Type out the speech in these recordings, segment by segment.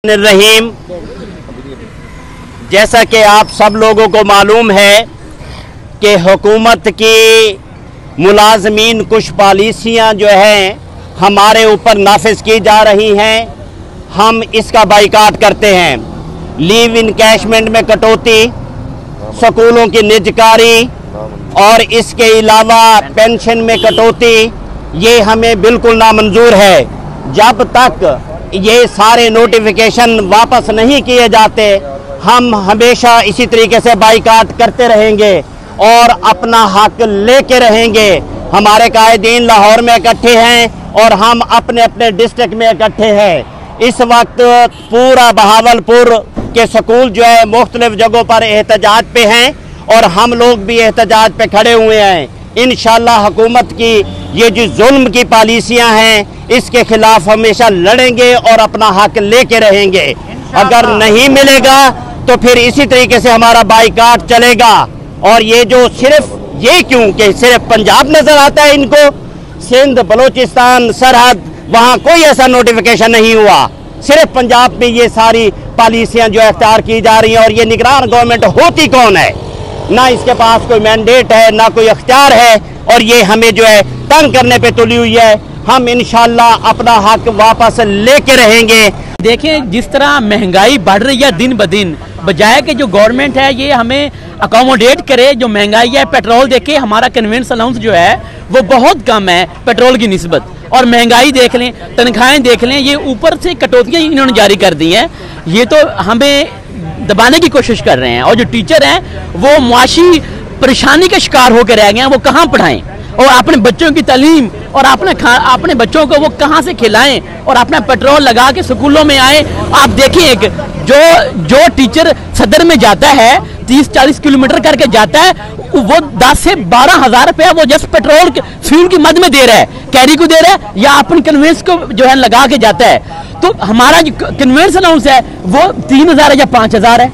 रहीम। जैसा कि आप सब लोगों को मालूम है कि हुकूमत की मुलाजमीन कुछ पॉलिसियां जो हैं हमारे ऊपर नाफिज की जा रही हैं, हम इसका बाइकाट करते हैं। लीव इनकैशमेंट में कटौती, स्कूलों की निजकारी और इसके अलावा पेंशन में कटौती, ये हमें बिल्कुल नामंजूर है। जब तक ये सारे नोटिफिकेशन वापस नहीं किए जाते हम हमेशा इसी तरीके से बाइकाट करते रहेंगे और अपना हक लेके रहेंगे। हमारे कायदीन लाहौर में इकट्ठे हैं और हम अपने अपने डिस्ट्रिक्ट में इकट्ठे हैं। इस वक्त पूरा बहावलपुर के स्कूल जो है मुख्तलिफ जगहों पर एहतजाज पे हैं और हम लोग भी एहतजाज पे खड़े हुए हैं। इंशाअल्लाह हुकूमत की ये जो जुल्म की पॉलिसियां हैं इसके खिलाफ हमेशा लड़ेंगे और अपना हक लेके रहेंगे। अगर नहीं मिलेगा तो फिर इसी तरीके से हमारा बाइकाट चलेगा। और ये जो सिर्फ ये क्यों कि सिर्फ पंजाब नजर आता है इनको, सिंध बलोचिस्तान सरहद वहाँ कोई ऐसा नोटिफिकेशन नहीं हुआ, सिर्फ पंजाब में ये सारी पॉलिसियां जो अख्तियार की जा रही हैं। और ये निगरान गवर्नमेंट होती कौन है? ना इसके पास कोई मैंडेट है ना कोई अख्तियार है और ये हमें जो है तंग करने पे तुली हुई है। हम इंशाअल्लाह अपना हक वापस लेके रहेंगे। देखें जिस तरह महंगाई बढ़ रही है दिन ब दिन, बजाय कि जो गवर्नमेंट है ये हमें अकोमोडेट करे, जो महंगाई है पेट्रोल देखे, हमारा कन्वेंस अलाउंस जो है वो बहुत कम है पेट्रोल की निस्बत, और महंगाई देख लें, तनख्वाहें देख लें, ये ऊपर से कटौतियाँ इन्होंने जारी कर दी हैं। ये तो हमें दबाने की कोशिश कर रहे हैं। और जो टीचर हैं वो मुआशी परेशानी का शिकार होकर रह गए हैं, वो कहाँ पढ़ाएं और अपने बच्चों की तालीम और अपने बच्चों को वो कहाँ से खिलाएं और अपना पेट्रोल लगा के स्कूलों में आए। आप देखिए एक जो टीचर सदर में जाता है 30-40 किलोमीटर करके जाता है, वो 10 से 12 हज़ार रुपया वो जस्ट पेट्रोल फ्यूल की मद में दे रहा है, कैरी को दे रहा है या अपने कन्वेंस को जो है लगा के जाता है। तो हमारा जो कन्वेंस अलाउंस है वो 3,000 या 5,000 है।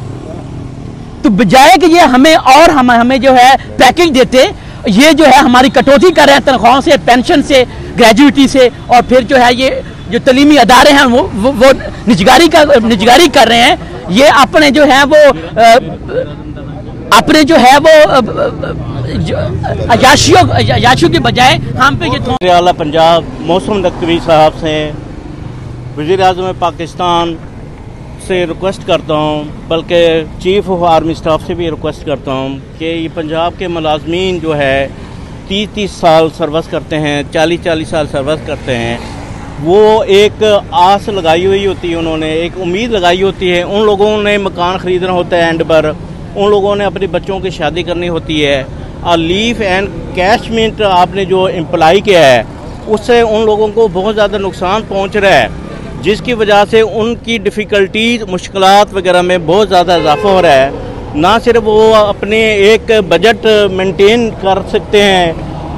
तो बजाय कि ये हमें जो है पैकेज देते, ये जो है हमारी कटौती कर रहे हैं तनख्वाहों से, पेंशन से, ग्रेजुएटी से, और फिर जो है ये जो तलीमी अदारे हैं वो निजगारी कर रहे हैं। ये अपने जो है वो अयाशियों के बजाय हम पे ये आला पंजाब मौसम नकवी साहब से, वज़ीर-ए-आज़म पाकिस्तान से रिक्वेस्ट करता हूँ, बल्कि चीफ ऑफ आर्मी स्टाफ से भी रिक्वेस्ट करता हूँ कि ये पंजाब के मुलाजमीन जो है 30-30 साल सर्विस करते हैं, 40-40 साल सर्विस करते हैं, वो एक आस लगाई हुई होती है, उन्होंने एक उम्मीद लगाई होती है। उन लोगों ने मकान ख़रीदना होता है एंड पर, उन लोगों ने अपने बच्चों की शादी करनी होती है, और लीव एंड कैशमेंट आपने जो इम्प्लाई किया है उससे उन लोगों को बहुत ज़्यादा नुकसान पहुँच रहा है, जिसकी वजह से उनकी डिफ़िकल्टीज मुश्किलात वगैरह में बहुत ज़्यादा इजाफा हो रहा है। ना सिर्फ वो अपने एक बजट मेंटेन कर सकते हैं,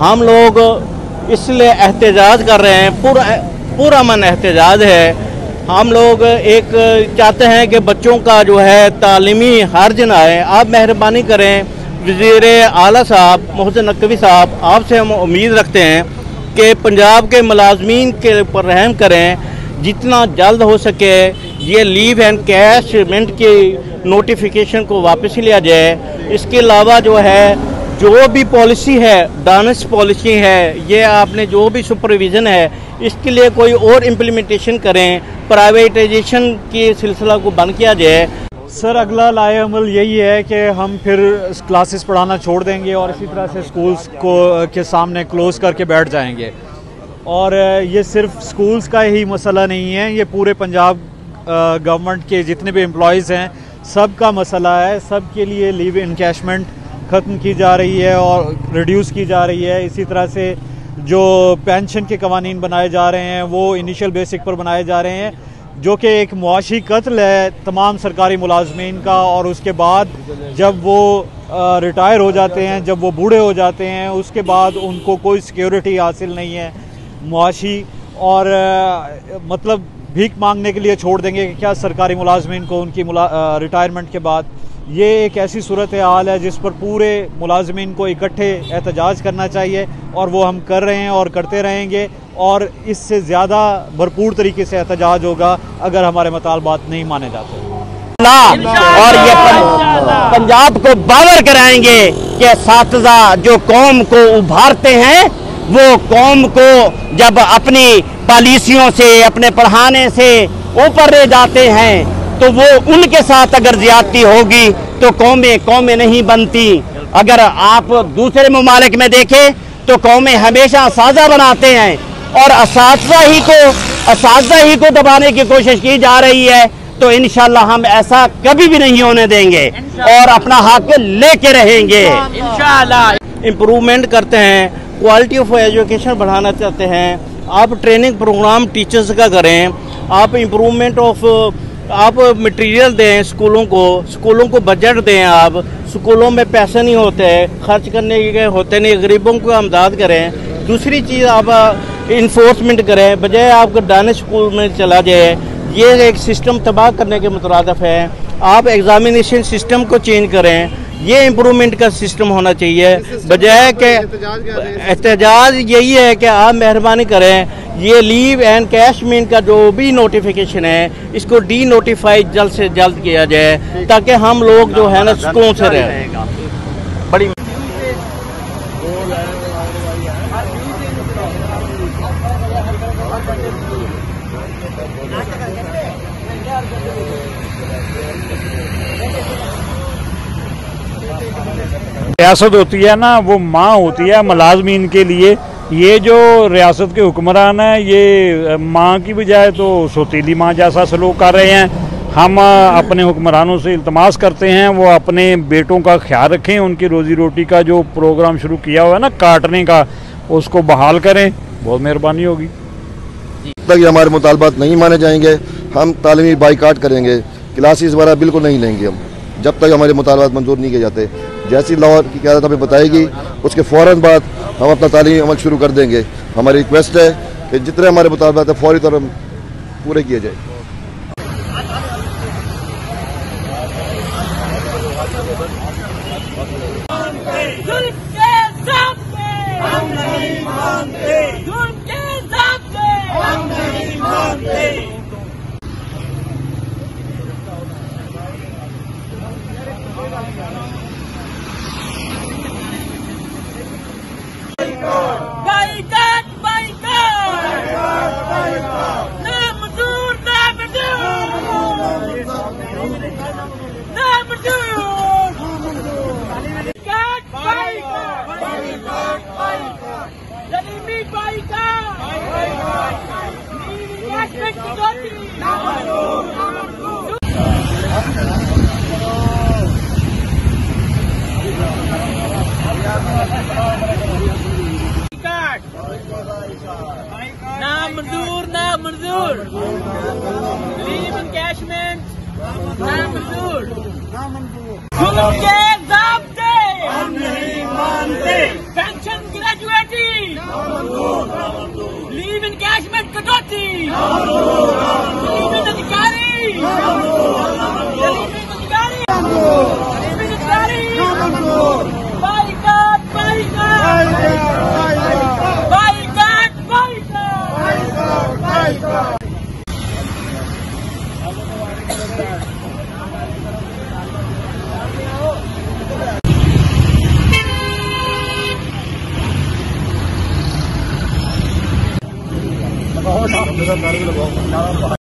हम लोग इसलिए एहतजाज कर रहे हैं, पूरा मन एहतजाज है। हम लोग एक चाहते हैं कि बच्चों का जो है तालीमी हर्ज ना आए। आप मेहरबानी करें वज़ीर-ए-आला साहब मोहसिन नकवी साहब, आपसे हम उम्मीद रखते हैं कि पंजाब के मुलाजमीन के ऊपर रहम करें, जितना जल्द हो सके ये लीव एंड कैशमेंट की नोटिफिकेशन को वापस लिया जाए। इसके अलावा जो है जो भी पॉलिसी है, डायनेस्ट पॉलिसी है, ये आपने जो भी सुपरविज़न है इसके लिए कोई और इम्प्लीमेंटेशन करें, प्राइवेटाइजेशन के सिलसिला को बंद किया जाए। सर अगला लाए अमल यही है कि हम फिर क्लासेस पढ़ाना छोड़ देंगे और इसी तरह से स्कूल्स को के सामने क्लोज़ करके बैठ जाएंगे। और ये सिर्फ स्कूल्स का ही मसला नहीं है, ये पूरे पंजाब गवर्नमेंट के जितने भी एम्प्लॉयज़ हैं सब का मसला है। सब के लिए लीव इनकैशमेंट ख़त्म की जा रही है और रिड्यूस की जा रही है। इसी तरह से जो पेंशन के कवानीन बनाए जा रहे हैं वो इनिशियल बेसिक पर बनाए जा रहे हैं, जो कि एक मुआशी कत्ल है तमाम सरकारी मुलाजमीन का। और उसके बाद जब वो रिटायर हो जाते हैं, जब वो बूढ़े हो जाते हैं, उसके बाद उनको कोई सिक्योरिटी हासिल नहीं है मुआशी, और मतलब भीख मांगने के लिए छोड़ देंगे कि क्या सरकारी मुलाजमीन को उनकी रिटायरमेंट के बाद। ये एक ऐसी सूरत हाल है जिस पर पूरे मुलाजमीन को इकट्ठे एहतजाज करना चाहिए और वो हम कर रहे हैं और करते रहेंगे, और इससे ज़्यादा भरपूर तरीके से एहतजाज होगा अगर हमारे मुतालबात नहीं माने जाते। और ये पंजाब को बावर कराएंगे कि असातिज़ा जो कौम को उभारते हैं वो कौम को जब अपनी पॉलिसियों से, अपने पढ़ाने से ऊपर ले जाते हैं तो वो उनके साथ अगर ज्यादती होगी तो कौमें नहीं बनती। अगर आप दूसरे ममालिक में देखें तो कौमें हमेशा साझा बनाते हैं और असातिज़ा ही को दबाने की कोशिश की जा रही है। तो इंशाल्लाह हम ऐसा कभी भी नहीं होने देंगे और अपना हक लेके रहेंगे इंशाल्लाह। इम्प्रूवमेंट करते हैं, क्वालिटी ऑफ एजुकेशन बढ़ाना चाहते हैं, आप ट्रेनिंग प्रोग्राम टीचर्स का करें, आप इम्प्रूवमेंट ऑफ, आप मटेरियल दें स्कूलों को बजट दें, आप स्कूलों में पैसे नहीं होते खर्च करने के होते नहीं, गरीबों को इमदाद करें। दूसरी चीज़ आप इन्फोर्समेंट करें, बजाय आपको डाने स्कूल में चला जाए, ये एक सिस्टम तबाह करने के मुतरादिफ है। आप एग्जामिनेशन सिस्टम को चेंज करें, ये इम्प्रूवमेंट का सिस्टम होना चाहिए, बजाय के एहतजाज यही है कि आप मेहरबानी करें ये लीव एंड कैशमेंट का जो भी नोटिफिकेशन है इसको डी नोटिफाई जल्द से जल्द किया जाए ताकि हम लोग जो है ना सुकून से रहें। बड़ी रियासत होती है ना, वो माँ होती है मुलाजमीन के लिए। ये जो रियासत के हुक्मरान हैं ये माँ की बजाय तो सौतीली माँ जैसा सलूक कर रहे हैं। हम अपने हुक्मरानों से इल्तमास करते हैं वो अपने बेटों का ख्याल रखें, उनकी रोजी रोटी का जो प्रोग्राम शुरू किया हुआ है ना काटने का, उसको बहाल करें, बहुत मेहरबानी होगी। जब तक हमारे मुतालबात नहीं माने जाएंगे हम तालीमी बाइकाट करेंगे, क्लासेस वगैरह बिल्कुल नहीं लेंगे हम जब तक हमारे मुतालबात मंजूर नहीं किए जाते। जैसी लाहौर की क़यादत हमें बताएगी उसके फ़ौरन बाद हम अपना तालीमी अमल शुरू कर देंगे। हमारी रिक्वेस्ट है कि जितने हमारे मुतालबात है फौरी तौर पर पूरे किए जाए। ना मंजूर लीव एनकैशमेंट ना मंजूर जुल्म के ज़ाब्ते हम नहीं मानते, पेंशन ग्रेजुएटी लीव एनकैशमेंट कटौती